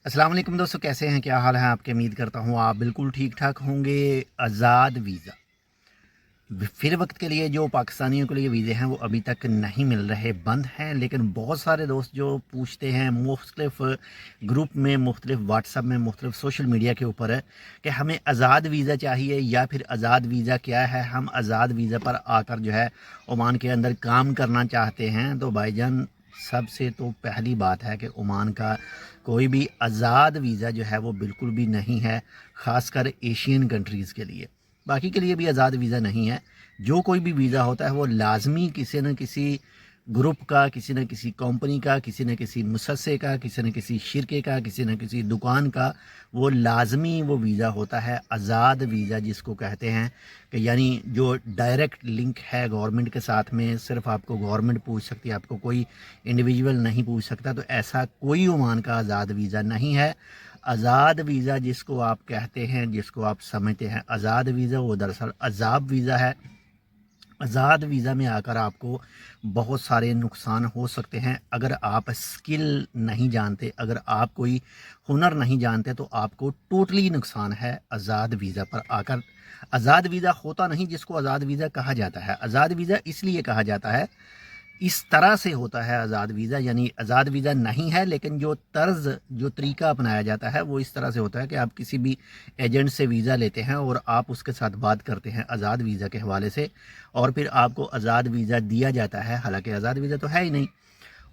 अस्सलाम वालेकुम दोस्तों, कैसे हैं? क्या हाल है आपके? उम्मीद करता हूँ आप बिल्कुल ठीक ठाक होंगे। आज़ाद वीज़ा फिर वक्त के लिए जो पाकिस्तानियों के लिए वीज़े हैं वो अभी तक नहीं मिल रहे, बंद हैं। लेकिन बहुत सारे दोस्त जो पूछते हैं मुख्तलिफ ग्रुप में, मुख्तलिफ व्हाट्सअप में, मुख्तलिफ सोशल मीडिया के ऊपर है कि हमें आज़ाद वीज़ा चाहिए या फिर आज़ाद वीज़ा क्या है, हम आज़ाद वीज़ा पर आकर जो है ओमान के अंदर काम करना चाहते हैं। तो भाईजान, सबसे तो पहली बात है कि ओमान का कोई भी आज़ाद वीज़ा जो है वो बिल्कुल भी नहीं है, ख़ासकर एशियन कंट्रीज़ के लिए। बाकी के लिए भी आज़ाद वीज़ा नहीं है। जो कोई भी वीज़ा होता है वो लाजमी किसी न किसी ग्रुप का, किसी न किसी कंपनी का, किसी न किसी मुसस्से का, किसी न किसी शिरके का, किसी न किसी दुकान का, वो लाजमी वो वीज़ा होता है आज़ाद वीज़ा जिसको कहते हैं। कि यानी जो डायरेक्ट लिंक है गवर्नमेंट के साथ में, सिर्फ आपको गवर्नमेंट पूछ सकती है, आपको कोई इंडिविजुअल नहीं पूछ सकता। तो ऐसा कोई ओमान का आज़ाद वीज़ा नहीं है। आज़ाद वीज़ा जिसको आप कहते हैं, जिसको आप समझते हैं आज़ाद वीज़ा, वो दरअसल अजाब वीज़ा है। आज़ाद वीज़ा में आकर आपको बहुत सारे नुकसान हो सकते हैं। अगर आप स्किल नहीं जानते, अगर आप कोई हुनर नहीं जानते, तो आपको टोटली नुकसान है आज़ाद वीज़ा पर आकर। आज़ाद वीज़ा होता नहीं जिसको आज़ाद वीज़ा कहा जाता है। आज़ाद वीज़ा इसलिए कहा जाता है, इस तरह से होता है आज़ाद वीज़ा, यानी आज़ाद वीज़ा नहीं है, लेकिन जो तर्ज़, जो तरीका अपनाया जाता है वो इस तरह से होता है कि आप किसी भी एजेंट से वीज़ा लेते हैं और आप उसके साथ बात करते हैं आज़ाद वीज़ा के हवाले से, और फिर आपको आज़ाद वीज़ा दिया जाता है। हालांकि आज़ाद वीज़ा तो है ही नहीं।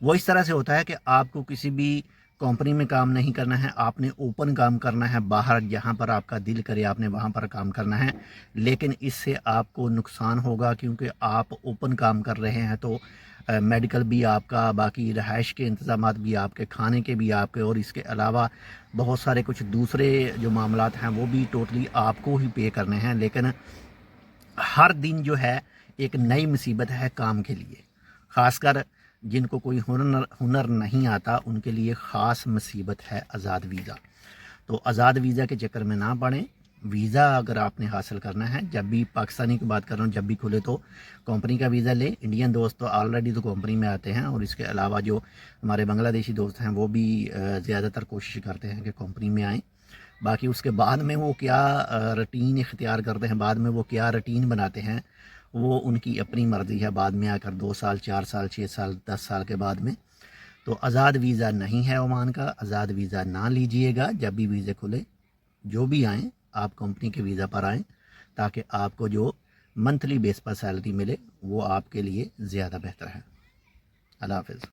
वो इस तरह से होता है कि आपको किसी भी कंपनी में काम नहीं करना है, आपने ओपन काम करना है, बाहर जहाँ पर आपका दिल करे आपने वहाँ पर काम करना है। लेकिन इससे आपको नुकसान होगा, क्योंकि आप ओपन काम कर रहे हैं तो मेडिकल भी आपका, बाकी रहाइश के इंतज़ामात भी आपके, खाने के भी आपके, और इसके अलावा बहुत सारे कुछ दूसरे जो मामलात हैं वो भी टोटली आपको ही पे करने हैं। लेकिन हर दिन जो है एक नई मुसीबत है काम के लिए, ख़ासकर जिनको कोई हुनर हुनर नहीं आता उनके लिए ख़ास मुसीबत है आज़ाद वीज़ा। तो आज़ाद वीज़ा के चक्कर में ना पड़ें। वीज़ा अगर आपने हासिल करना है, जब भी पाकिस्तानी की बात कर रहा हूँ, जब भी खुले तो कंपनी का वीज़ा ले। इंडियन दोस्त तो ऑलरेडी तो कंपनी में आते हैं, और इसके अलावा जो हमारे बांग्लादेशी दोस्त हैं वो भी ज़्यादातर कोशिश करते हैं कि कंपनी में आएँ। बाकी उसके बाद में वो क्या रूटीन इख्तियार करते हैं, बाद में वो क्या रूटीन बनाते हैं, वो उनकी अपनी मर्ज़ी है। बाद में आकर 2 साल, 4 साल, 6 साल, 10 साल के बाद में। तो आज़ाद वीज़ा नहीं है ओमान का। आज़ाद वीज़ा ना लीजिएगा। जब भी वीज़े खुले, जो भी आएँ, आप कंपनी के वीज़ा पर आएँ, ताकि आपको जो मंथली बेस पर सैलरी मिले वो आपके लिए ज़्यादा बेहतर है। अल्लाह हाफ़िज़।